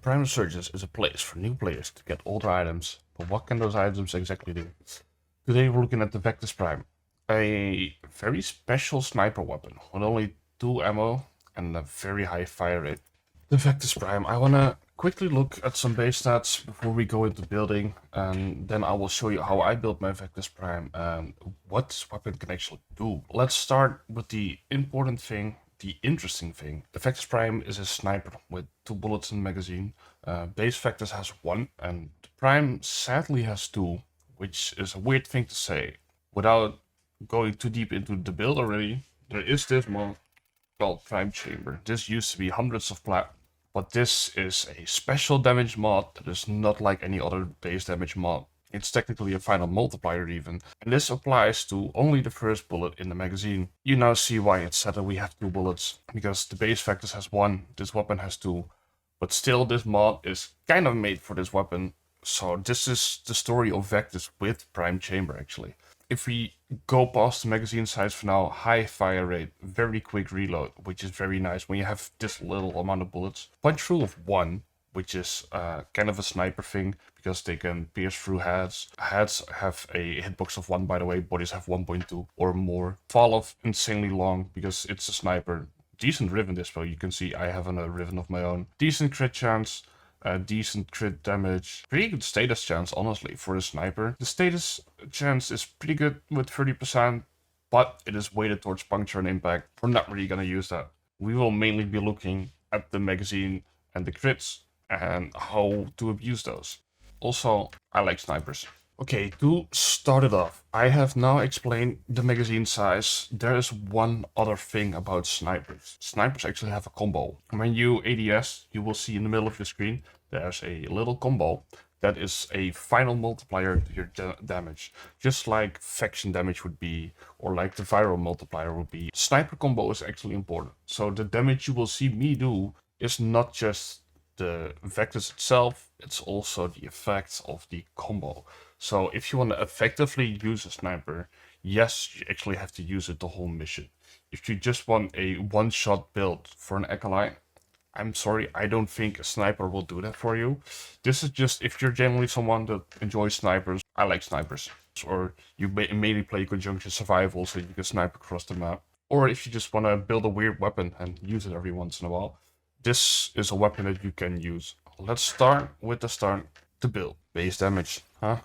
Prime Resurgence is a place for new players to get older items, but what can those items exactly do? Today we're looking at the Vectis Prime, a very special sniper weapon with only 2 ammo and a very high fire rate. The Vectis Prime, I wanna quickly look at some base stats before we go into building, and then I will show you how I built my Vectis Prime and what this weapon can actually do. Let's start with the important thing. The interesting thing, the Vectis Prime is a sniper with 2 bullets in the magazine. Base Vectis has 1 and the Prime sadly has 2, which is a weird thing to say. Without going too deep into the build already, there is this mod called Prime Chamber. This used to be hundreds of plat, but this is a special damage mod that is not like any other base damage mod. It's technically a final multiplier even, and this applies to only the first bullet in the magazine. You now see why it's said that we have 2 bullets, because the base Vectis has 1, this weapon has 2, but still this mod is kind of made for this weapon. So this is the story of Vectis with Prime Chamber actually. If we go past the magazine size for now, high fire rate, very quick reload, which is very nice when you have this little amount of bullets. Punch through of 1, which is kind of a sniper thing, because they can pierce through heads. Heads have a hitbox of 1, by the way, bodies have 1.2 or more. Fall off insanely long, because it's a sniper. Decent riven dispo, you can see I have a riven of my own. Decent crit chance, decent crit damage. Pretty good status chance, honestly, for a sniper. The status chance is pretty good with 30%, but it is weighted towards puncture and impact. We're not really gonna use that. We will mainly be looking at the magazine and the crits, and how to abuse those. Also, I like snipers. Okay, to start it off, I have now explained the magazine size. There is one other thing about snipers. Snipers actually have a combo. When you ADS, you will see in the middle of your screen, there's a little combo that is a final multiplier to your damage. Just like faction damage would be, or like the viral multiplier would be. Sniper combo is actually important. So the damage you will see me do is not just the Vectis itself, it's also the effects of the combo. So if you want to effectively use a sniper, yes, you actually have to use it the whole mission. If you just want a one-shot build for an acolyte, I'm sorry, I don't think a sniper will do that for you. This is just if you're generally someone that enjoys snipers. I like snipers. Or you mainly play conjunction survival so you can snipe across the map. Or if you just want to build a weird weapon and use it every once in a while, this is a weapon that you can use. Let's start with the start to build. Base damage, huh?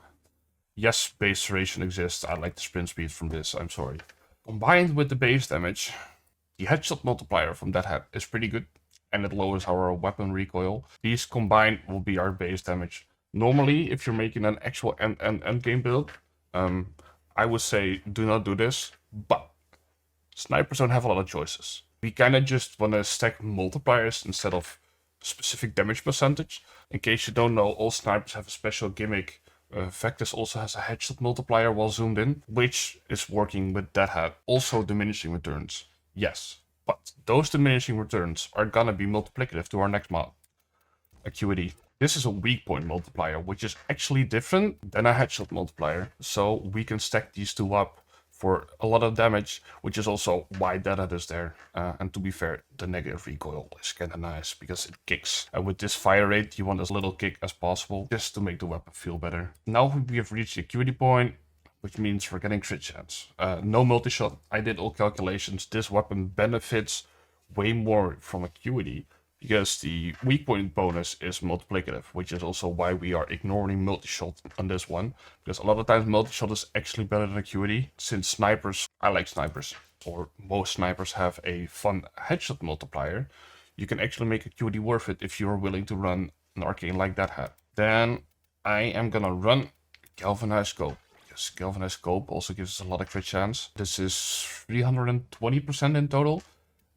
Yes, base duration exists. I like the sprint speed from this, I'm sorry. Combined with the base damage, the headshot multiplier from that head is pretty good, and it lowers our weapon recoil. These combined will be our base damage. Normally, if you're making an actual end game build, I would say do not do this, but snipers don't have a lot of choices. We kind of just want to stack multipliers instead of specific damage percentage. In case you don't know, all snipers have a special gimmick. Vectis also has a headshot multiplier while zoomed in, which is working with that head. Also diminishing returns, yes. But those diminishing returns are gonna be multiplicative to our next mod. Acuity. This is a weak point multiplier, which is actually different than a headshot multiplier. So we can stack these two up for a lot of damage, which is also why that is there. And to be fair, the negative recoil is kind of nice because it kicks. And with this fire rate, you want as little kick as possible just to make the weapon feel better. Now we have reached the acuity point, which means we're getting crit chance. No multi-shot. I did all calculations. This weapon benefits way more from acuity because the weak point bonus is multiplicative, which is also why we are ignoring multi-shot on this one. Because a lot of times multi-shot is actually better than acuity, since snipers, I like snipers, or most snipers have a fun headshot multiplier. You can actually make acuity worth it if you're willing to run an arcane like that hat. Then I am gonna run galvanized scope. Yes, galvanized scope also gives us a lot of crit chance. This is 320% in total,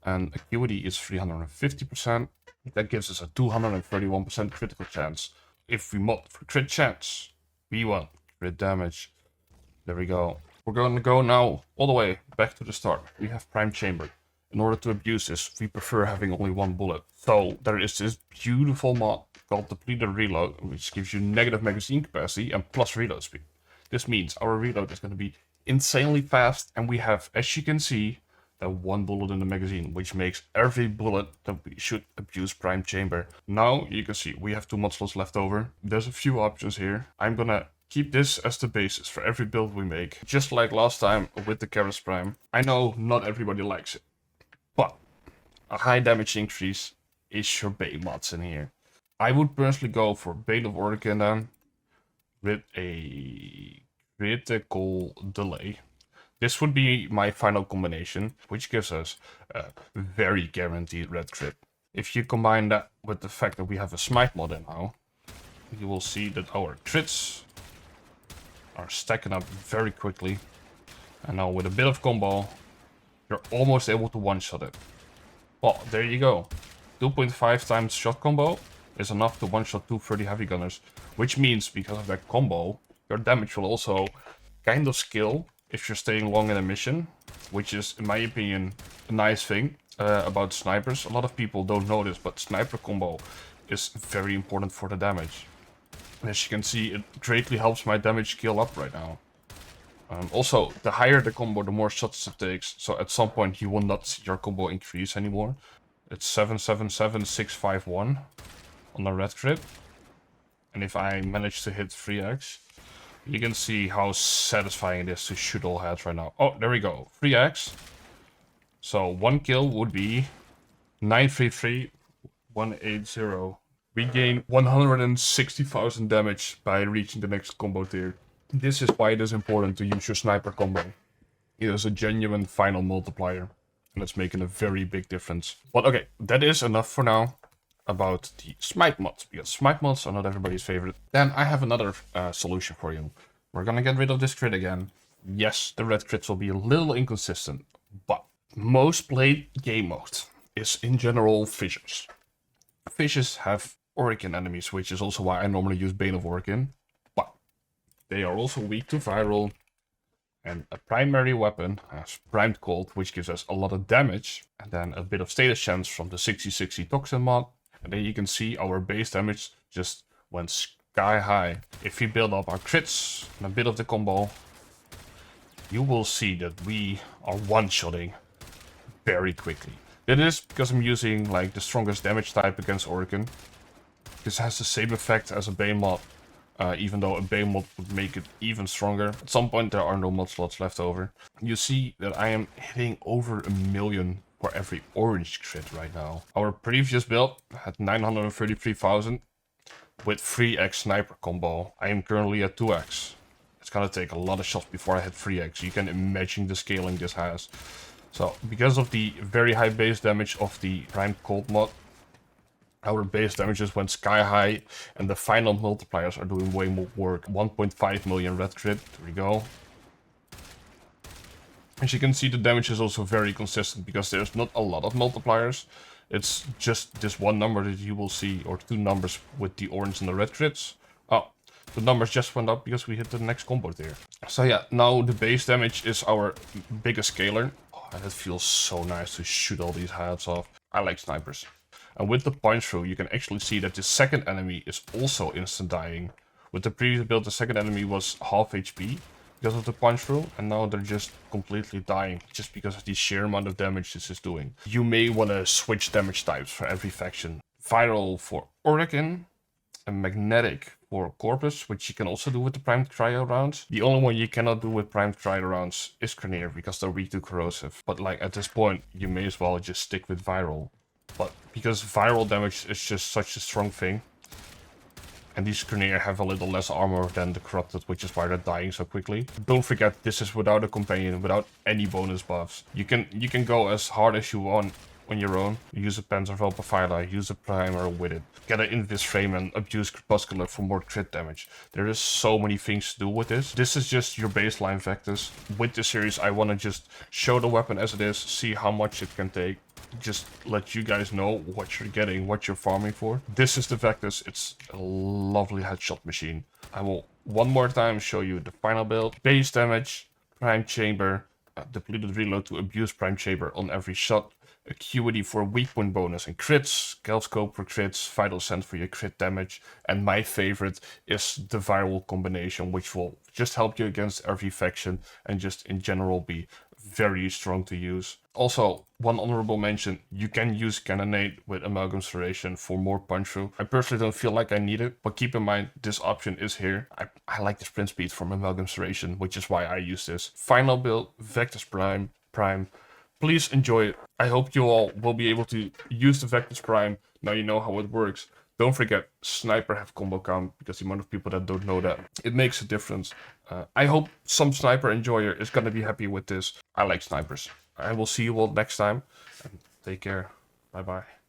and acuity is 350%. That gives us a 231% critical chance. If we mod for crit chance, we want crit damage. There we go. We're going to go now all the way back to the start. We have Prime Chamber. In order to abuse this, we prefer having only 1 bullet. So there is this beautiful mod called Depleted Reload, which gives you negative magazine capacity and plus reload speed. This means our reload is going to be insanely fast, and we have, as you can see, than 1 bullet in the magazine, which makes every bullet that we should abuse prime chamber. Now you can see we have 2 mod slots left over. There's a few options here. I'm gonna keep this as the basis for every build we make, just like last time with the Keras Prime. I know not everybody likes it, but a high damage increase is your Bane mods in here. I would personally go for Bane of Oricon then, with a critical delay. This would be my final combination, which gives us a very guaranteed red crit. If you combine that with the fact that we have a smite mod in now, you will see that our crits are stacking up very quickly. And now with a bit of combo, you're almost able to one-shot it. Well, there you go. 2.5 times shot combo is enough to one-shot 230 heavy gunners, which means because of that combo, your damage will also kind of scale if you're staying long in a mission, which is, in my opinion, a nice thing about snipers. A lot of people don't know this, but sniper combo is very important for the damage. As you can see, it greatly helps my damage scale up right now. Also, the higher the combo, the more shots it takes. So at some point, you will not see your combo increase anymore. It's 777651 on the red crit. And if I manage to hit 3x, you can see how satisfying it is to shoot all heads right now. Oh, there we go. 3x. So 1 kill would be 933180. We gain 160,000 damage by reaching the next combo tier. This is why it is important to use your sniper combo. It is a genuine final multiplier, and it's making a very big difference. But okay, that is enough for now about the smite mods, because smite mods are not everybody's favorite. Then I have another solution for you. We're gonna get rid of this crit again. Yes, the red crits will be a little inconsistent, but most played game mode is in general fissures. Fissures have Oricon enemies, which is also why I normally use Bane of Oricon, but they are also weak to viral, and a primary weapon has primed cold, which gives us a lot of damage, and then a bit of status chance from the 6060 toxin mod, and then you can see our base damage just went sky high. If we build up our crits and a bit of the combo, you will see that we are one-shotting very quickly. That is because I'm using like the strongest damage type against Oricon. This has the same effect as a Bane mod, even though a Bane mod would make it even stronger. At some point there are no mod slots left over. You see that I am hitting over 1 million for every orange crit right now. Our previous build had 933,000 with 3x sniper combo. I am currently at 2x. It's gonna take a lot of shots before I hit 3x. You can imagine the scaling this has. So, because of the very high base damage of the primed cold mod, our base damages went sky high, and the final multipliers are doing way more work. 1.5 million red crit, there we go. As you can see, the damage is also very consistent, because there's not a lot of multipliers. It's just this one number that you will see, or 2 numbers with the orange and the red crits. Oh, the numbers just went up because we hit the next combo tier. So yeah, now the base damage is our biggest scaler. And it feels so nice to shoot all these heads off. I like snipers. And with the punch through, you can actually see that the second enemy is also instant dying. With the previous build, the second enemy was half HP because of the punch through, and now they're just completely dying just because of the sheer amount of damage this is doing. You may want to switch damage types for every faction. Viral for Oricon, and magnetic for Corpus, which you can also do with the primed cryo rounds. The only one you cannot do with primed cryo rounds is Grenier, because they're weak to corrosive. But like at this point, you may as well just stick with viral. But because viral damage is just such a strong thing, and these Grenier have a little less armor than the corrupted, which is why they're dying so quickly. Don't forget, this is without a companion, without any bonus buffs. You can go as hard as you want on your own. Use a Panzer Profiler, use a primer with it. Get an invis frame and abuse Crepuscular for more crit damage. There is so many things to do with this. This is just your baseline Vectis. With this series, I want to just show the weapon as it is, see how much it can take. Just let you guys know what you're getting, what you're farming for. This is the Vectis. It's a lovely headshot machine. I will one more time show you the final build. Base damage, prime chamber, depleted reload to abuse prime chamber on every shot. Acuity for weak point bonus and crits, Scope for crits, Vital Scent for your crit damage, and my favorite is the viral combination, which will just help you against every faction and just in general be very strong to use. Also, one honorable mention, you can use Cannonade with Amalgam Serration for more punch through. I personally don't feel like I need it, but keep in mind this option is here. I like the sprint speed from Amalgam Serration, which is why I use this. Final build, Vectis Prime. Please enjoy it. I hope you all will be able to use the Vectis Prime. Now you know how it works. Don't forget, Sniper have combo count, because the amount of people that don't know that, it makes a difference. I hope some Sniper enjoyer is gonna be happy with this. I like Snipers. I will see you all next time. And take care. Bye bye.